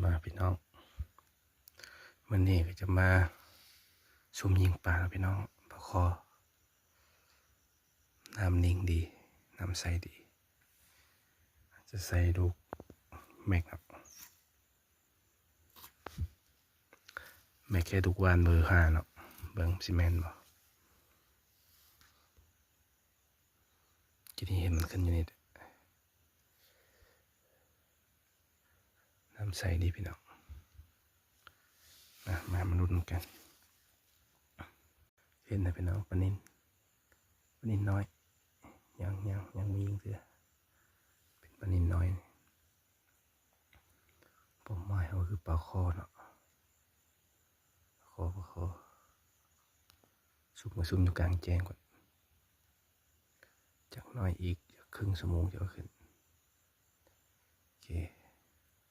มาพี่น้องวันนี้ก็จะมาซุ่มยิงปลาพี่น้องปลาคอน้ำนิ่งดีน้ำใสดีจะใส่ลูกแม็กครับแม็กแค่ทุกวันเบอร์5เนาะเบิ้งซีเมนต์บ่ที่นี่เห็นมันขึ้นอยู่นี่น้ำใสดีพี่น้องมาลุ้นกันเห็นนะพี่น้องปลานินน้อยยังมียิงเสือเป็นปลานินน้อยผมหมายว่าคือปลาคอเนาะปลาคอซุ่มอยู่กลางแจ้งก่อนจากน้อยอีกครึ่งชั่วโมงจะขึ้นโอเค